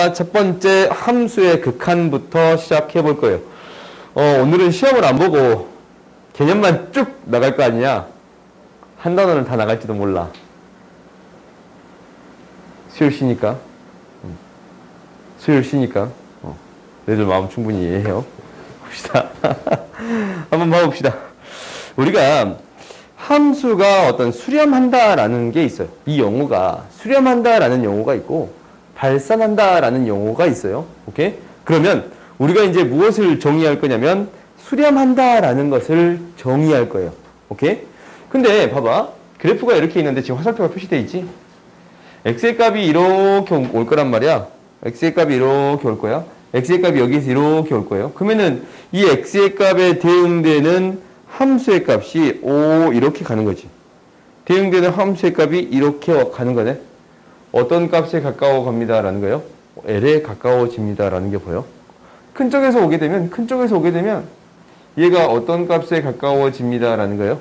우리가 첫 번째 함수의 극한부터 시작해 볼 거예요. 오늘은 시험을 안 보고 개념만 쭉 나갈 거 아니냐? 한 단원은 다 나갈지도 몰라. 수요일 쉬니까. 수요일 쉬니까. 너희들 마음 충분히 이해해요. 봅시다. 한번 봐봅시다. 우리가 함수가 어떤 수렴한다라는 게 있어요. 이 용어가 수렴한다라는 용어가 있고 발산한다라는 용어가 있어요. 오케이? 그러면 우리가 이제 무엇을 정의할 거냐면 수렴한다라는 것을 정의할 거예요. 오케이? 근데 봐봐. 그래프가 이렇게 있는데 지금 화살표가 표시되어 있지? x의 값이 이렇게 올 거란 말이야. x의 값이 이렇게 올 거야. x의 값이 여기서 이렇게 올 거예요. 그러면은 이 x의 값에 대응되는 함수의 값이 이렇게 가는 거지. 대응되는 함수의 값이 이렇게 가는 거네. 어떤 값에 가까워 갑니다라는 거예요? L에 가까워집니다라는 게 보여. 큰 쪽에서 오게 되면 얘가 어떤 값에 가까워집니다라는 거예요?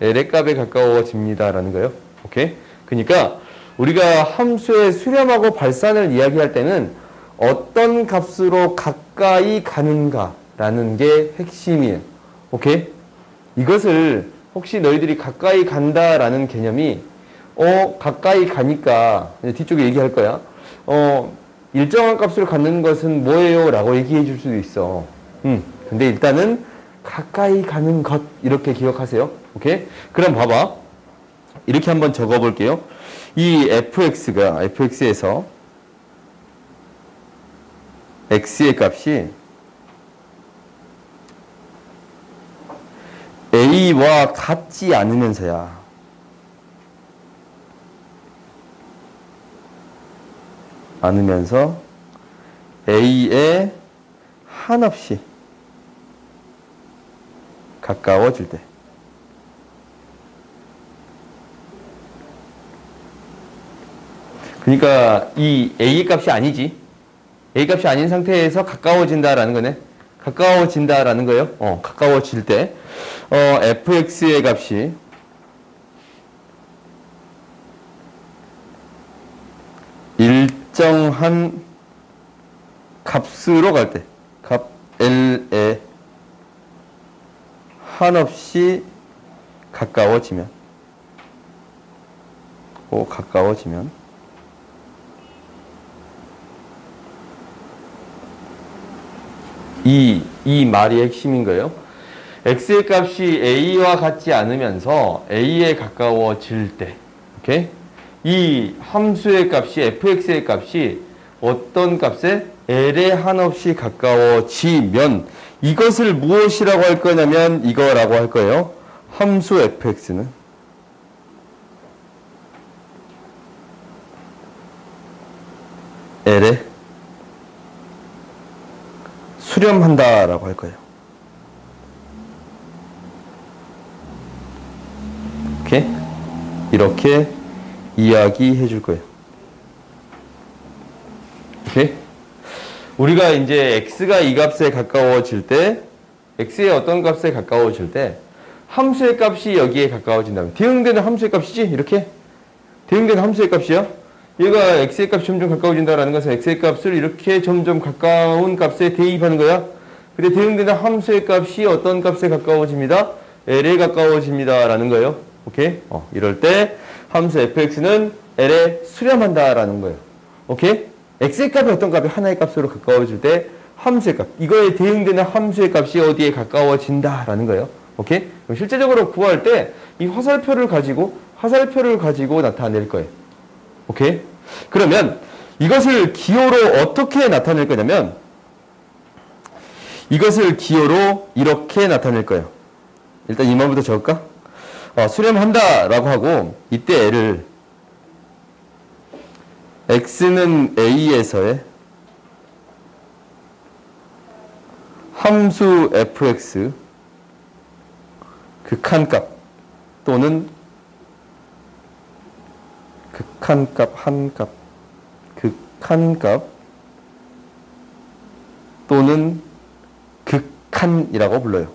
L의 값에 가까워집니다라는 거예요. 오케이? 그러니까 우리가 함수의 수렴하고 발산을 이야기할 때는 어떤 값으로 가까이 가는가라는 게 핵심이에요. 오케이? 이것을 혹시 너희들이 가까이 간다라는 개념이 가까이 가니까 뒤쪽에 얘기할 거야. 일정한 값을 갖는 것은 뭐예요? 라고 얘기해 줄 수도 있어. 근데 일단은 가까이 가는 것 이렇게 기억하세요. 오케이? 그럼 봐봐. 이렇게 한번 적어 볼게요. 이 fx에서 x의 값이 a와 같지 않으면서야 a에 한없이 가까워질 때 그러니까 이 a 값이 아니지. a 값이 아닌 상태에서 가까워진다라는 거네. 가까워진다라는 거예요. 가까워질 때 fx의 값이 일정한 값으로 갈 때, 값 L에 한없이 가까워지면, 이 말이 핵심인 거예요. x의 값이 a와 같지 않으면서 a에 가까워질 때, 오케이? 이 함수의 값이 fx의 값이 어떤 값에 l에 한없이 가까워지면 이것을 무엇이라고 할 거냐면 이거라고 할 거예요. 함수 fx는 l에 수렴한다라고 할 거예요. 오케이? 이렇게 이야기해 줄 거예요. 오케이? 우리가 이제 x가 이 값에 가까워질 때, x의 어떤 값에 가까워질 때, 함수의 값이 여기에 가까워진다면, 대응되는 함수의 값이지? 이렇게? 대응되는 함수의 값이야? 얘가 x의 값이 점점 가까워진다라는 것은 x의 값을 이렇게 점점 가까운 값에 대입하는 거야. 근데 대응되는 함수의 값이 어떤 값에 가까워집니다? L에 가까워집니다라는 거예요. 오케이? 이럴 때 함수 fx는 L에 수렴한다라는 거예요. 오케이? x의 값이 어떤 값이 하나의 값으로 가까워질 때 함수의 값, 이거에 대응되는 함수의 값이 어디에 가까워진다라는 거예요. 오케이? 그럼 실제적으로 구할 때 이 화살표를 가지고 나타낼 거예요. 오케이? 그러면 이것을 기호로 어떻게 나타낼 거냐면 이것을 기호로 이렇게 나타낼 거예요. 일단 이 말부터 적을까? 수렴한다 라고 하고 이때 L을 x는 a에서의 함수 fx 극한값 또는 극한값 또는 극한이라고 불러요.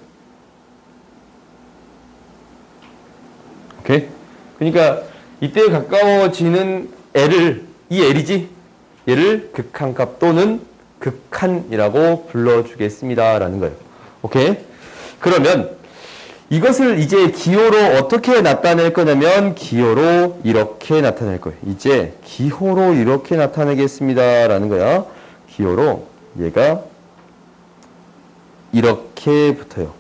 오케이? 그러니까 이때 가까워지는 L을 이 L이지? 얘를 극한값 또는 극한이라고 불러주겠습니다. 라는 거예요. 오케이? 그러면 이것을 이제 기호로 어떻게 나타낼 거냐면 기호로 이렇게 나타낼 거예요. 이제 기호로 이렇게 나타내겠습니다. 라는 거야. 기호로 얘가 이렇게 붙어요.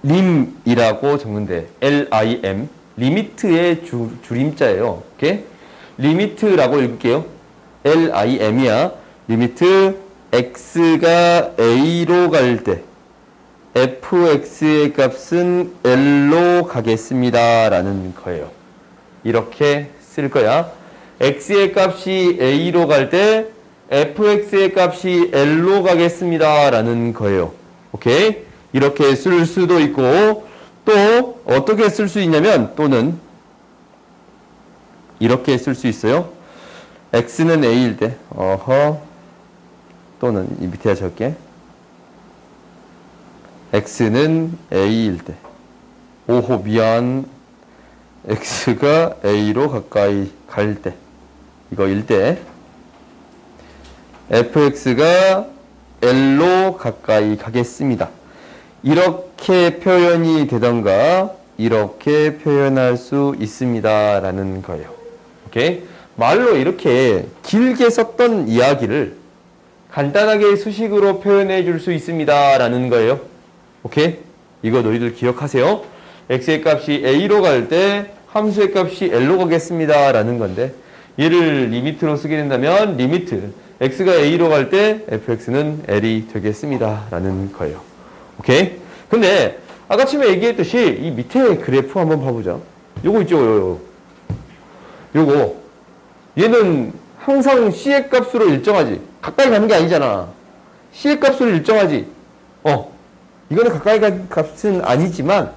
림이라고 적는데 LIM 리미트의 줄임자예요. 오케이? 리미트라고 읽을게요. LIM이야. 리미트 x가 a로 갈 때 fx의 값은 l로 가겠습니다. 라는 거예요. 이렇게 쓸 거야. x의 값이 a로 갈 때 fx의 값이 l로 가겠습니다. 라는 거예요. 오케이? 이렇게 쓸 수도 있고 또 어떻게 쓸 수 있냐면 또는 이렇게 쓸 수 있어요. x는 a일 때 또는 이 밑에다 적을게. x는 a일 때 오호 미안 x가 a로 가까이 갈 때 이거일 때 fx가 l로 가까이 가겠습니다. 이렇게 표현이 되던가 이렇게 표현할 수 있습니다. 라는 거예요. 오케이? 말로 이렇게 길게 썼던 이야기를 간단하게 수식으로 표현해 줄 수 있습니다. 라는 거예요. 오케이? 이거 너희들 기억하세요. x의 값이 a로 갈 때 함수의 값이 l로 가겠습니다. 라는 건데 얘를 리미트로 쓰게 된다면 리미트 x가 a로 갈 때 fx는 l이 되겠습니다. 라는 거예요. 오케이? 근데 아까 처음에 얘기했듯이 이 밑에 그래프 한번 봐보자. 요거 있죠? 요거 얘는 항상 c의 값으로 일정하지. 가까이 가는 게 아니잖아. c의 값으로 일정하지. 이거는 가까이 간 값은 아니지만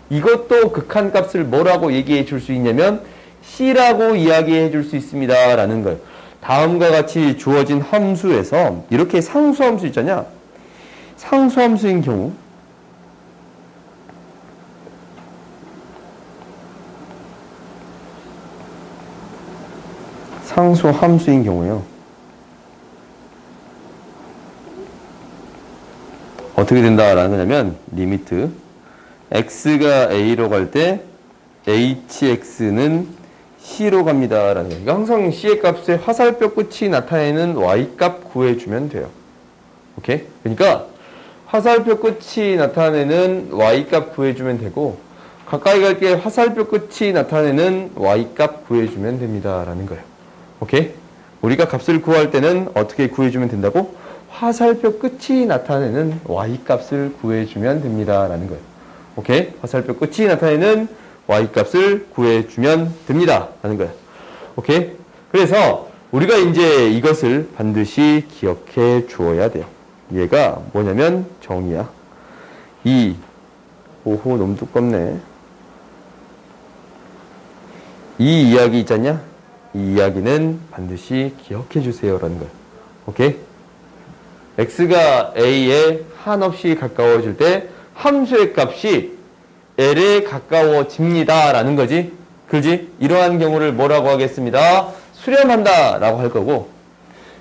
이것도 극한값을 뭐라고 얘기해 줄 수 있냐면 c라고 이야기해 줄 수 있습니다. 라는 거예요. 다음과 같이 주어진 함수에서 이렇게 상수함수 있잖냐. 상수함수인 경우 상수함수인 경우요. 어떻게 된다라는 거냐면 리미트 x가 a로 갈 때 hx는 c로 갑니다. 라는 거예요. 항상 c의 값에 화살표 끝이 나타내는 y값 구해주면 돼요. 오케이? 그러니까 화살표 끝이 나타내는 y값 구해주면 되고 가까이 갈 때 화살표 끝이 나타내는 y값 구해주면 됩니다. 라는 거예요. 오케이? 우리가 값을 구할 때는 어떻게 구해주면 된다고? 화살표 끝이 나타내는 y값을 구해주면 됩니다. 라는 거예요. 오케이? 화살표 끝이 나타내는 y값을 구해주면 됩니다. 라는 거예요. 오케이? 그래서 우리가 이제 이것을 반드시 기억해 주어야 돼요. 얘가 뭐냐면 정의야. 오호 너무 두껍네. 이 이야기 있잖냐? 이 이야기는 반드시 기억해 주세요. 라는 거예요. 오케이? x가 a에 한없이 가까워질 때 함수의 값이 l에 가까워집니다. 라는 거지. 그지? 이러한 경우를 뭐라고 하겠습니다. 수렴한다. 라고 할 거고.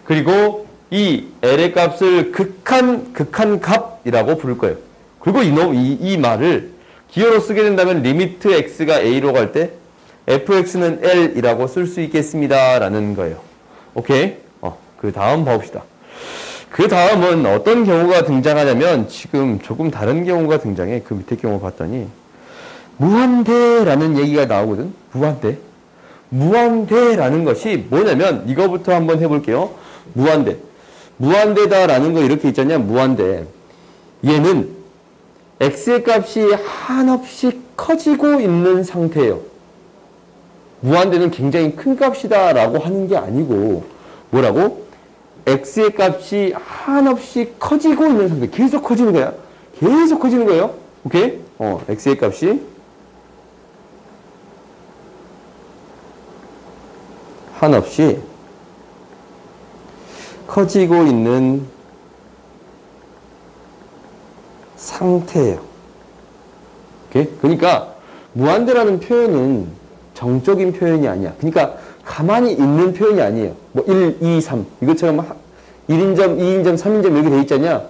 그리고 이 l의 값을 극한 값이라고 부를 거예요. 그리고 이 말을 기호로 쓰게 된다면 리미트 x가 a로 갈 때 fx는 l이라고 쓸 수 있겠습니다. 라는 거예요. 오케이? 그 다음 봐봅시다. 그 다음은 어떤 경우가 등장하냐면 지금 조금 다른 경우가 등장해. 그 밑에 경우 봤더니 무한대라는 얘기가 나오거든. 무한대. 무한대라는 것이 뭐냐면 이거부터 한번 해볼게요. 무한대. 무한대다라는 거 이렇게 있잖냐. 무한대. 얘는 x의 값이 한없이 커지고 있는 상태예요. 무한대는 굉장히 큰 값이다 라고 하는 게 아니고 뭐라고? x의 값이 한없이 커지고 있는 상태. 계속 커지는 거야. 계속 커지는 거예요. 오케이? x의 값이 한없이 커지고 있는 상태예요. 오케이? 그러니까 무한대라는 표현은 정적인 표현이 아니야. 그러니까 가만히 있는 표현이 아니에요. 뭐 1, 2, 3 이것처럼 1인점, 2인점, 3인점 이렇게 돼 있잖냐?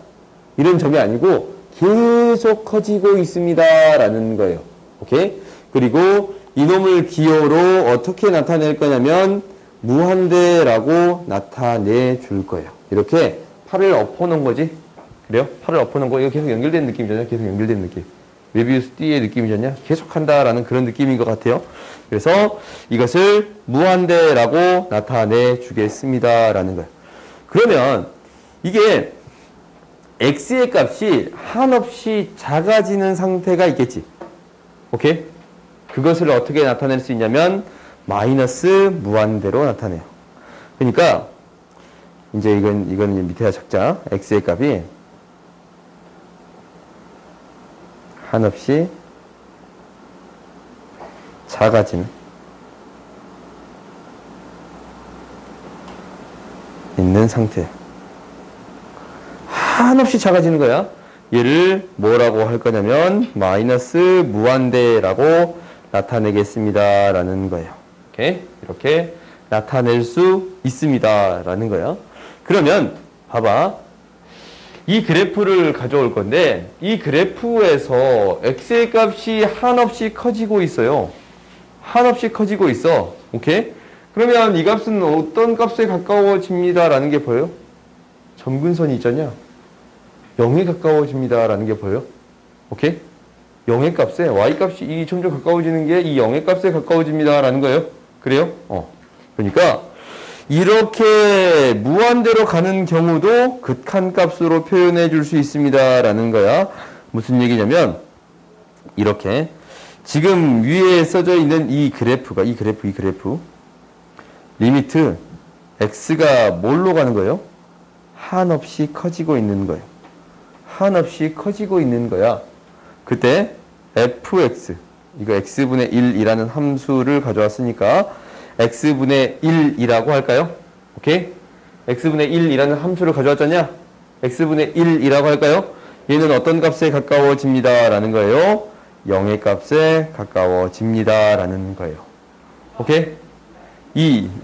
이런 점이 아니고 계속 커지고 있습니다 라는 거예요. 오케이? 그리고 이놈을 기호로 어떻게 나타낼 거냐면 무한대라고 나타내 줄 거예요. 이렇게 팔을 엎어놓은 거지. 그래요? 팔을 엎어놓은 거. 이거 계속 연결된 느낌이잖아요. 계속 연결된 느낌. 메비우스 띠의 느낌이잖냐? 계속 한다라는 그런 느낌인 것 같아요. 그래서 이것을 무한대라고 나타내 주겠습니다 라는 거예요. 그러면 이게 x의 값이 한없이 작아지는 상태가 있겠지. 오케이? 그것을 어떻게 나타낼 수 있냐면 마이너스 무한대로 나타내요. 그러니까 이제 이건 밑에다 적자. x의 값이 한없이 작아지는 있는 상태. 한없이 작아지는 거야. 얘를 뭐라고 할 거냐면 마이너스 무한대라고 나타내겠습니다 라는 거예요. 오케이? 이렇게 나타낼 수 있습니다 라는 거예요. 그러면 봐봐. 이 그래프를 가져올 건데 이 그래프에서 x의 값이 한없이 커지고 있어요. 한없이 커지고 있어. 오케이? 그러면 이 값은 어떤 값에 가까워집니다 라는 게 보여요? 점근선이 있잖냐? 0에 가까워집니다 라는 게 보여요? 오케이? 0의 값에 y값이 이 점점 가까워지는 게 이 0의 값에 가까워집니다 라는 거예요. 그래요? 그러니까 이렇게 무한대로 가는 경우도 극한값으로 표현해 줄 수 있습니다 라는 거야. 무슨 얘기냐면 이렇게 지금 위에 써져 있는 이 그래프 리미트 x가 뭘로 가는 거예요? 한없이 커지고 있는 거예요. 한없이 커지고 있는 거야. 그때 fx 이거 x분의 1이라는 함수를 가져왔으니까 x분의 1이라고 할까요? 오케이? x분의 1이라는 함수를 가져왔잖냐? x분의 1이라고 할까요? 얘는 어떤 값에 가까워집니다 라는 거예요. 0의 값에 가까워집니다 라는 거예요. 오케이?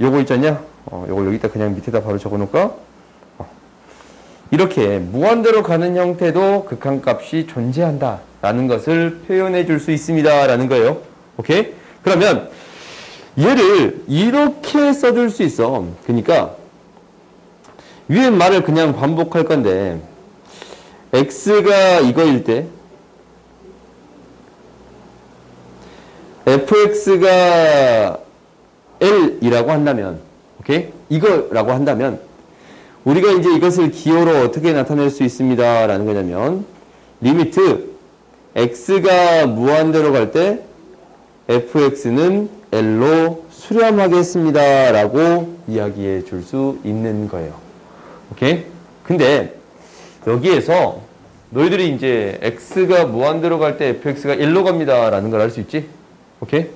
요거 있잖냐? 요걸 여기다 그냥 밑에다 바로 적어 놓을까? 이렇게 무한대로 가는 형태도 극한값이 존재한다 라는 것을 표현해 줄 수 있습니다 라는 거예요. 오케이? 그러면 얘를 이렇게 써줄 수 있어. 그러니까 위에 말을 그냥 반복할 건데 x가 이거일 때 fx가 l이라고 한다면 오케이? 이거라고 한다면 우리가 이제 이것을 기호로 어떻게 나타낼 수 있습니다 라는 거냐면 리미트 x가 무한대로 갈 때 fx는 l로 수렴하겠습니다 라고 이야기해 줄 수 있는 거예요. 오케이? 근데 여기에서 너희들이 이제 x가 무한대로 갈 때 fx가 1로 갑니다 라는 걸 알 수 있지? 오케이?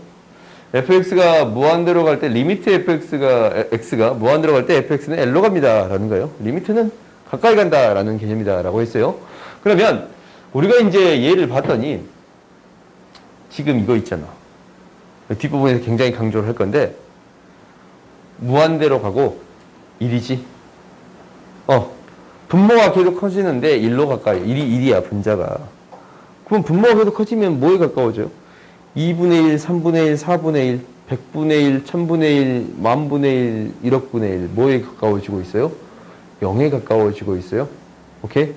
fx가 무한대로 갈 때 리미트 x가 무한대로 갈 때 fx는 l로 갑니다 라는 거예요. 리미트는 가까이 간다 라는 개념이다 라고 했어요. 그러면 우리가 이제 얘를 봤더니 지금 이거 있잖아. 뒷부분에서 굉장히 강조를 할 건데 무한대로 가고 1이지. 분모가 계속 커지는데 1로 가까이. 1이야 분자가. 그럼 분모가 계속 커지면 뭐에 가까워져요? 2분의 1, 3분의 1, 4분의 1, 100분의 1, 1000분의 1, 만분의 1, 1억분의 1 뭐에 가까워지고 있어요? 0에 가까워지고 있어요. 오케이?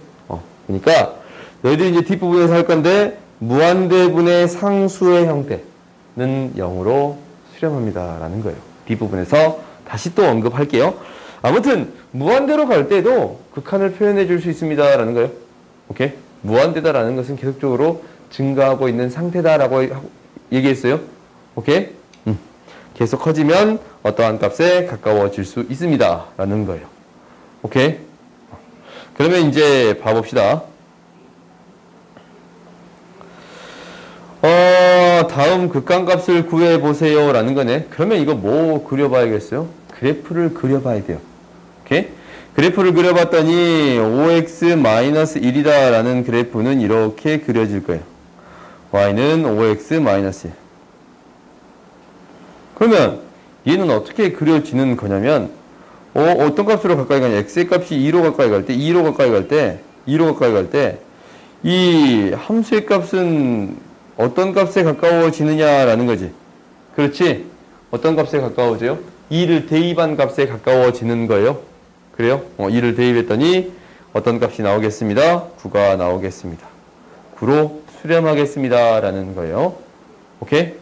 그러니까 너희들이 이제 뒷부분에서 할 건데 무한대분의 상수의 형태는 0으로 수렴합니다 라는 거예요. 뒷부분에서 다시 또 언급할게요. 아무튼 무한대로 갈 때도 극한을 표현해 줄 수 있습니다 라는 거예요. 오케이? 무한대다라는 것은 계속적으로 증가하고 있는 상태다라고 얘기했어요. 오케이? 계속 커지면 어떠한 값에 가까워질 수 있습니다 라는 거예요. 오케이? 그러면 이제 봐봅시다. 다음 극한값을 구해보세요 라는 거네. 그러면 이거 뭐 그려봐야겠어요? 그래프를 그려봐야 돼요. 오케이? 그래프를 그려봤더니 5x-1이다 라는 그래프는 이렇게 그려질 거예요. y는 5x-1. 그러면 얘는 어떻게 그려지는 거냐면, 어떤 값으로 가까이 가냐. x의 값이 2로 가까이 갈 때, 2로 가까이 갈 때, 2로 가까이 갈 때, 이 함수의 값은 어떤 값에 가까워지느냐라는 거지. 그렇지? 어떤 값에 가까워져요? 2를 대입한 값에 가까워지는 거예요. 그래요? 2를 대입했더니 어떤 값이 나오겠습니다? 9가 나오겠습니다. 9로 수렴하겠습니다. 라는 거예요. 오케이?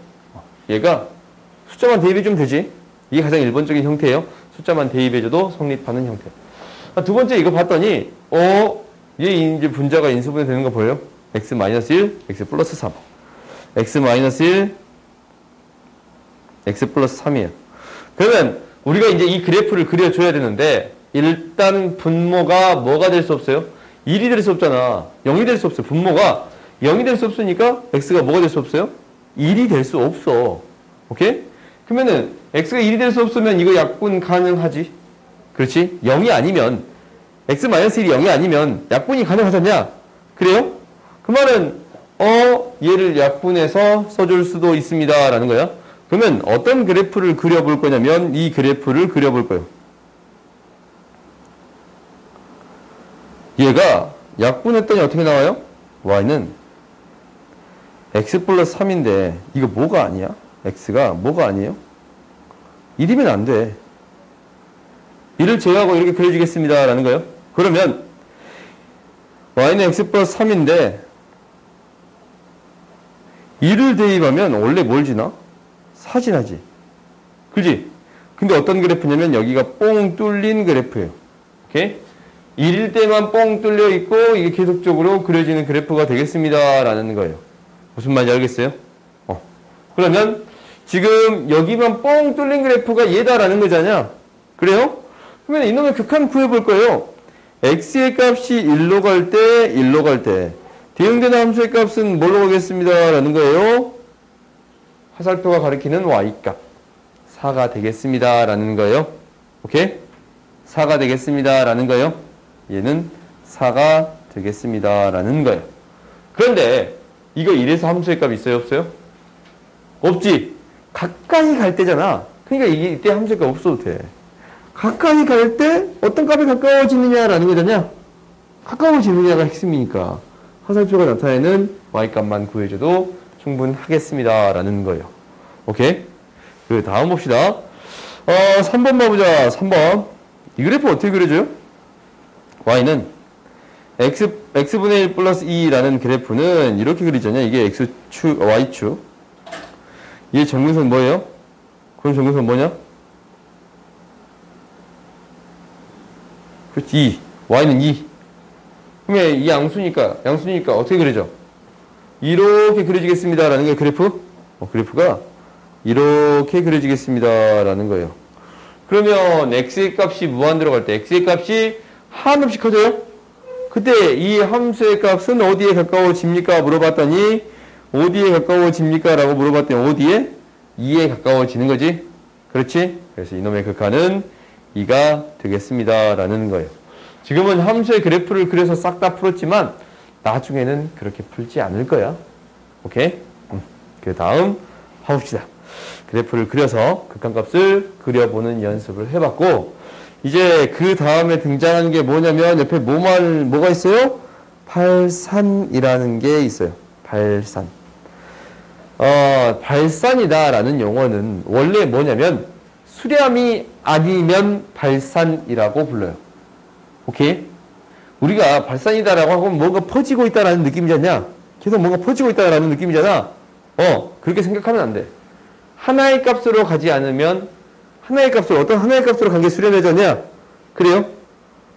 얘가 숫자만 대입해주면 되지. 이게 가장 일반적인 형태예요. 숫자만 대입해줘도 성립하는 형태. 두 번째 이거 봤더니 얘 이제 분자가 인수분해 되는 거 보여요? x-1, x 플러스 3. x-1, x 플러스 3이에요. 그러면 우리가 이제 이 그래프를 그려줘야 되는데 일단 분모가 뭐가 될 수 없어요? 1이 될 수 없잖아. 0이 될 수 없어요. 분모가 0이 될 수 없으니까 x가 뭐가 될 수 없어요? 1이 될 수 없어. 오케이? 그러면은 x가 1이 될 수 없으면 이거 약분 가능하지? 그렇지? 0이 아니면 x-1이 0이 아니면 약분이 가능하잖냐? 그래요? 그 말은 얘를 약분해서 써줄 수도 있습니다. 라는 거야. 그러면 어떤 그래프를 그려볼 거냐면 이 그래프를 그려볼 거예요. 얘가 약분했더니 어떻게 나와요? y는 x 플러스 3인데 이거 뭐가 아니야? x가 뭐가 아니에요? 1이면 안 돼. 1을 제외하고 이렇게 그려지겠습니다. 라는 거예요. 그러면 y는 x 플러스 3인데 1을 대입하면 원래 뭘 지나? 4 지나지. 그지? 근데 어떤 그래프냐면 여기가 뽕 뚫린 그래프예요. 오케이? 1일 때만 뽕 뚫려 있고 이게 계속적으로 그려지는 그래프가 되겠습니다. 라는 거예요. 무슨 말인지 알겠어요? 그러면 지금 여기만 뽕 뚫린 그래프가 얘다라는 거잖아. 그래요? 그러면 이놈의 극한 구해볼 거예요. x의 값이 1로 갈 때, 1로 갈 때 대응되는 함수의 값은 뭘로 가겠습니다. 라는 거예요. 화살표가 가리키는 y값 4가 되겠습니다. 라는 거예요. 오케이? 4가 되겠습니다. 라는 거예요. 얘는 4가 되겠습니다. 라는 거예요. 그런데 이거 1에서 함수의 값 있어요? 없어요? 없지. 가까이 갈 때잖아. 그러니까 이때 함수의 값 없어도 돼. 가까이 갈 때 어떤 값에 가까워지느냐라는 거잖아. 가까워지느냐가 핵심이니까 화살표가 나타내는 y값만 구해줘도 충분하겠습니다. 라는 거예요. 오케이? 그 다음 봅시다. 3번 봐보자. 3번. 이 그래프 어떻게 그려져요? y는 x분의 1 플러스 2라는 그래프는 이렇게 그리잖아요. 이게 x축, y축. 얘 정근선 뭐예요? 그럼 정근선 뭐냐? 그렇지, 2. y는 2. 그러면 이 양수니까 어떻게 그려져? 이렇게 그려지겠습니다. 라는 게 그래프? 그래프가 이렇게 그려지겠습니다. 라는 거예요. 그러면 x의 값이 무한대로 갈 때 x의 값이 한없이 커져요? 그때 이 함수의 값은 어디에 가까워집니까? 물어봤더니 어디에 가까워집니까? 라고 물어봤더니 어디에? 2에 가까워지는 거지? 그렇지? 그래서 이놈의 극한은 2가 되겠습니다. 라는 거예요. 지금은 함수의 그래프를 그려서 싹 다 풀었지만 나중에는 그렇게 풀지 않을 거야. 오케이? 그 다음 봐봅시다. 그래프를 그려서 극한값을 그려보는 연습을 해봤고 이제 그 다음에 등장하는 게 뭐냐면 옆에 뭐가 있어요? 발산이라는 게 있어요. 발산. 발산이다라는 용어는 원래 뭐냐면 수렴이 아니면 발산이라고 불러요. 오케이? 우리가 발산이다라고 하고 뭔가 퍼지고 있다라는 느낌이잖냐? 계속 뭔가 퍼지고 있다라는 느낌이잖아. 그렇게 생각하면 안 돼. 하나의 값으로 가지 않으면 어떤 하나의 값으로 간 게 수렴해졌냐? 그래요?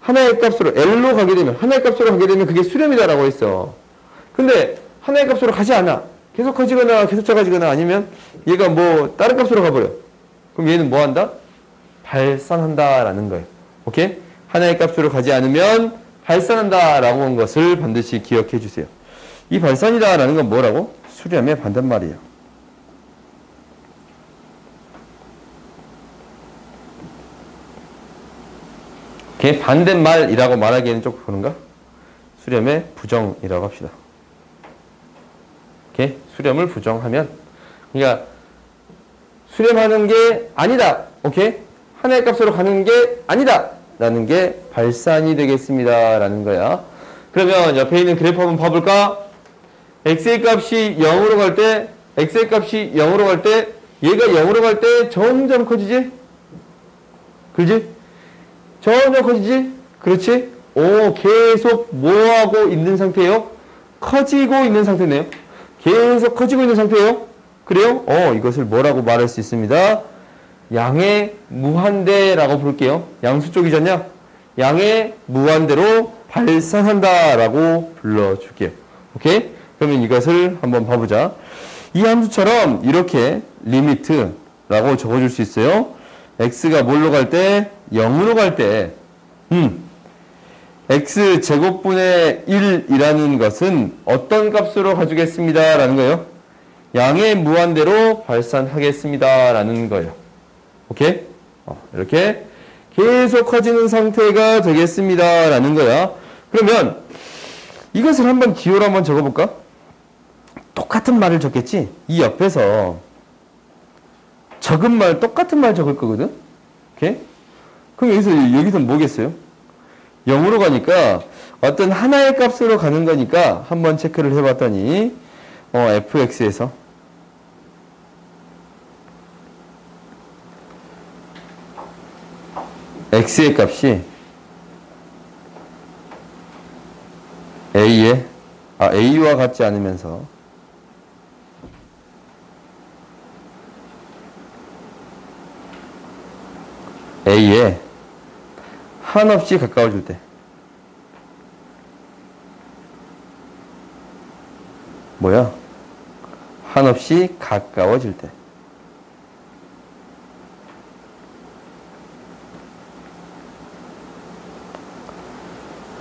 하나의 값으로 L로 가게 되면 하나의 값으로 가게 되면 그게 수렴이다라고 했어. 근데 하나의 값으로 가지 않아. 계속 커지거나 계속 작아지거나 아니면 얘가 뭐 다른 값으로 가버려. 그럼 얘는 뭐 한다? 발산한다라는 거예요. 오케이? 하나의 값으로 가지 않으면 발산한다라고 한 것을 반드시 기억해 주세요. 이 발산이다라는 건 뭐라고? 수렴의 반대말이에요. 이렇게 반대말이라고 말하기에는 조금 그런가? 수렴의 부정이라고 합시다. 이렇게 수렴을 부정하면, 그러니까 수렴하는 게 아니다. 오케이? 하나의 값으로 가는 게 아니다. 라는 게 발산이 되겠습니다. 라는 거야. 그러면 옆에 있는 그래프 한번 봐볼까? x의 값이 0으로 갈 때, x의 값이 0으로 갈 때, 얘가 0으로 갈 때 점점 커지지? 그렇지? 점점 커지지? 그렇지? 오, 계속 뭐하고 있는 상태예요? 커지고 있는 상태네요. 계속 커지고 있는 상태예요. 그래요? 이것을 뭐라고 말할 수 있습니다. 양의 무한대라고 볼게요. 양수 쪽이잖냐? 양의 무한대로 발산한다라고 불러줄게요. 오케이? 그러면 이것을 한번 봐보자. 이 함수처럼 이렇게 리미트라고 적어줄 수 있어요. x가 뭘로 갈 때? 0으로 갈 때 x제곱분의 1이라는 것은 어떤 값으로 가주겠습니다. 라는 거예요. 양의 무한대로 발산하겠습니다. 라는 거예요. 오케이? 이렇게 계속 커지는 상태가 되겠습니다. 라는 거야. 그러면 이것을 한번 기호로 한번 적어볼까? 똑같은 말을 적겠지? 이 옆에서 적은 말, 똑같은 말 적을 거거든? 오케이? 그럼 여기서 뭐겠어요? 0으로 가니까 어떤 하나의 값으로 가는 거니까 한번 체크를 해봤더니 fx에서 x의 값이 a와 같지 않으면서 a에 한없이 가까워질 때 뭐야? 한없이 가까워질 때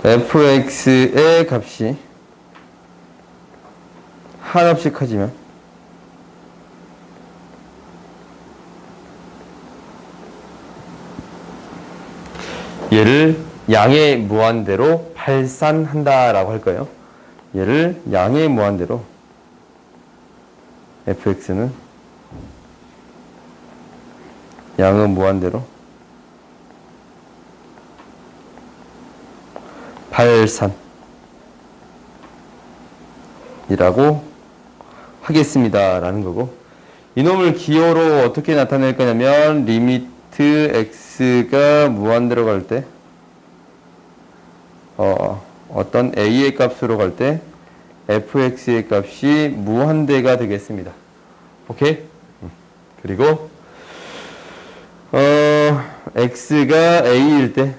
fx의 값이 한없이 커지면 얘를 양의 무한대로 발산한다라고 할 거예요. 얘를 양의 무한대로 fx는 양의 무한대로 발산이라고 하겠습니다. 라는 거고 이놈을 기호로 어떻게 나타낼 거냐면 리미트 x가 무한대로 갈 때 어떤 a의 값으로 갈 때 fx의 값이 무한대가 되겠습니다. 오케이? 그리고 x가 a일 때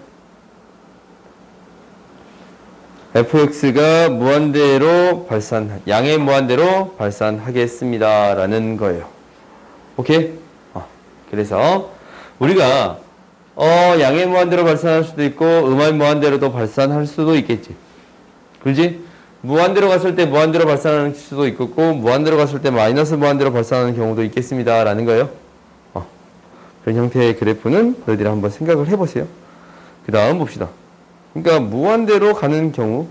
fx가 무한대로 양의 무한대로 발산하겠습니다. 라는 거예요. 오케이? 그래서 우리가 양의 무한대로 발산할 수도 있고 음의 무한대로도 발산할 수도 있겠지. 그렇지? 무한대로 갔을 때 무한대로 발산하는 수도 있겠고 무한대로 갔을 때 마이너스 무한대로 발산하는 경우도 있겠습니다. 라는 거예요. 그런 형태의 그래프는 너희들이 한번 생각을 해보세요. 그 다음 봅시다. 그러니까 무한대로 가는 경우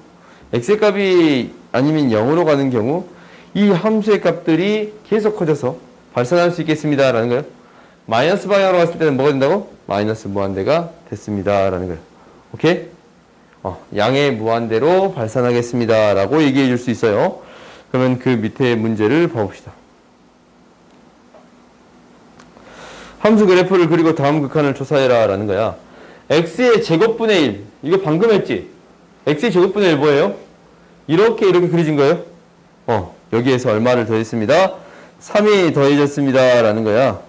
x의 값이 아니면 0으로 가는 경우 이 함수의 값들이 계속 커져서 발산할 수 있겠습니다. 라는 거예요. 마이너스 방향으로 갔을 때는 뭐가 된다고? 마이너스 무한대가 됐습니다. 라는 거예요. 오케이? 양의 무한대로 발산하겠습니다. 라고 얘기해 줄 수 있어요. 그러면 그 밑에 문제를 봐봅시다. 함수 그래프를 그리고 다음 극한을 조사해라. 라는 거야. x의 제곱분의 1. 이거 방금 했지? x의 제곱분의 1 뭐예요? 이렇게 그려진 거예요. 여기에서 얼마를 더했습니다? 3이 더해졌습니다. 라는 거야.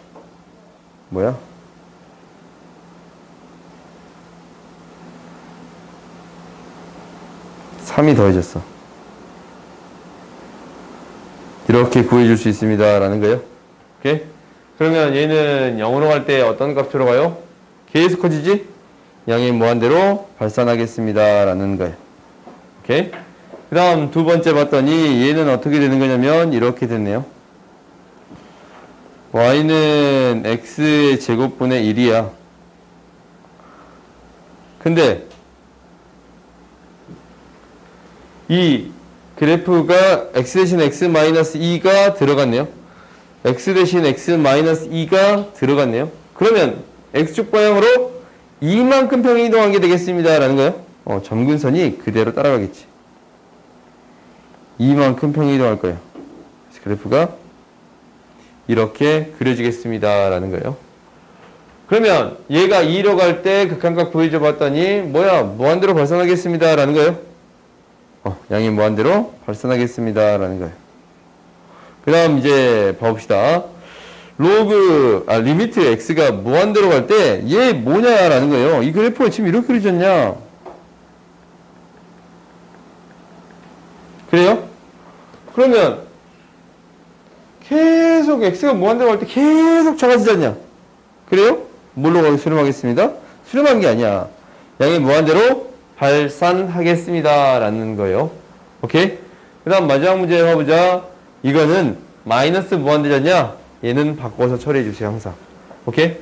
뭐야? 3이 더해졌어. 이렇게 구해줄 수 있습니다. 라는 거예요. 오케이? 그러면 얘는 0으로 갈 때 어떤 값으로 가요? 계속 커지지? 양의 무한대로 발산하겠습니다. 라는 거예요. 오케이? 그 다음 두 번째 봤더니 얘는 어떻게 되는 거냐면 이렇게 됐네요. y는 x의 제곱분의 1이야. 근데 이 그래프가 x 대신 x 마이너스 2가 들어갔네요. x 대신 x 마이너스 2가 들어갔네요. 그러면 x축 방향으로 이만큼 평행 이동한 게 되겠습니다. 라는 거예요. 점근선이 그대로 따라가겠지. 이만큼 평행 이동할 거예요. 그래서 그래프가 이렇게 그려지겠습니다. 라는 거예요. 그러면 얘가 2로 갈 때 극한각 보여줘 봤더니 뭐야? 무한대로 발산하겠습니다. 라는 거예요. 양이 무한대로 발산하겠습니다. 라는 거예요. 그 다음 이제 봐봅시다. 리미트 x가 무한대로 갈 때 얘 뭐냐? 라는 거예요. 이 그래프가 지금 이렇게 그려졌냐? 그래요? 그러면 계속 x가 무한대로 갈 때 계속 작아지지 않냐? 그래요? 뭘로 수렴하겠습니다? 수렴한 게 아니야. 양이 무한대로 발산하겠습니다. 라는 거예요. 오케이? 그 다음 마지막 문제 해보자. 이거는 마이너스 무한대잖냐? 얘는 바꿔서 처리해 주세요. 항상. 오케이?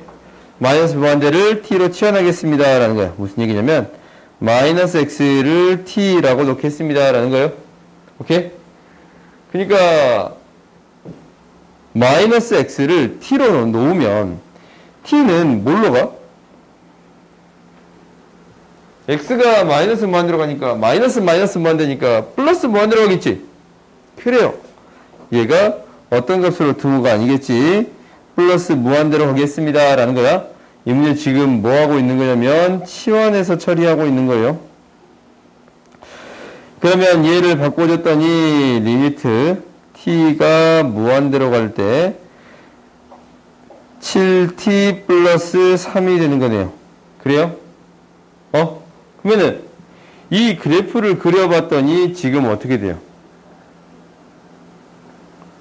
마이너스 무한대를 t로 치환하겠습니다. 라는 거야. 무슨 얘기냐면 마이너스 x를 t라고 놓겠습니다. 라는 거예요. 오케이? 그러니까 마이너스 x를 t로 놓으면 t는 뭘로 가? x가 마이너스 무한대로 가니까 마이너스 무한대니까 플러스 무한대로 가겠지? 그래요. 얘가 어떤 값으로 두고가 아니겠지? 플러스 무한대로 가겠습니다. 라는 거야. 이 문제 지금 뭐 하고 있는 거냐면 치환해서 처리하고 있는 거예요. 그러면 얘를 바꿔줬더니 리미트 t가 무한대로 갈 때 7t 플러스 3이 되는 거네요. 그래요? 그러면은 이 그래프를 그려봤더니 지금 어떻게 돼요?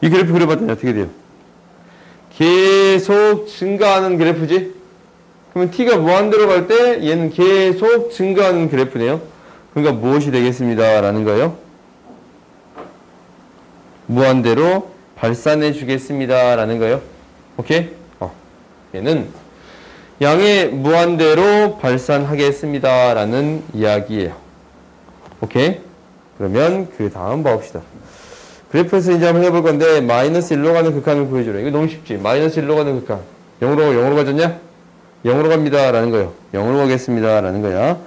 이 그래프 그려봤더니 어떻게 돼요? 계속 증가하는 그래프지? 그러면 t가 무한대로 갈 때 얘는 계속 증가하는 그래프네요. 그러니까 무엇이 되겠습니다. 라는 거예요. 무한대로 발산해 주겠습니다. 라는 거예요. 오케이? 얘는 양의 무한대로 발산하겠습니다. 라는 이야기예요. 오케이? 그러면 그 다음 봐봅시다. 그래프에서 이제 한번 해볼 건데 마이너스 1로 가는 극한을 보여주라. 이거 너무 쉽지? 마이너스 1로 가는 극한. 0으로 가졌냐? 0으로 갑니다. 라는 거예요. 0으로 가겠습니다. 라는 거야.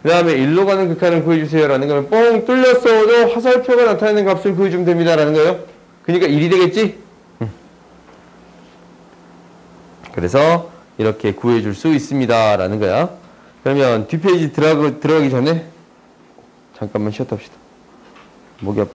그 다음에 1로 가는 극한을 구해주세요. 라는 거는 뻥 뚫렸어도 화살표가 나타내는 값을 구해주면 됩니다. 라는 거예요. 그러니까 1이 되겠지? 그래서 이렇게 구해줄 수 있습니다. 라는 거야. 그러면 뒷페이지 들어가기 전에 잠깐만 쉬었다 합시다. 목이 아파.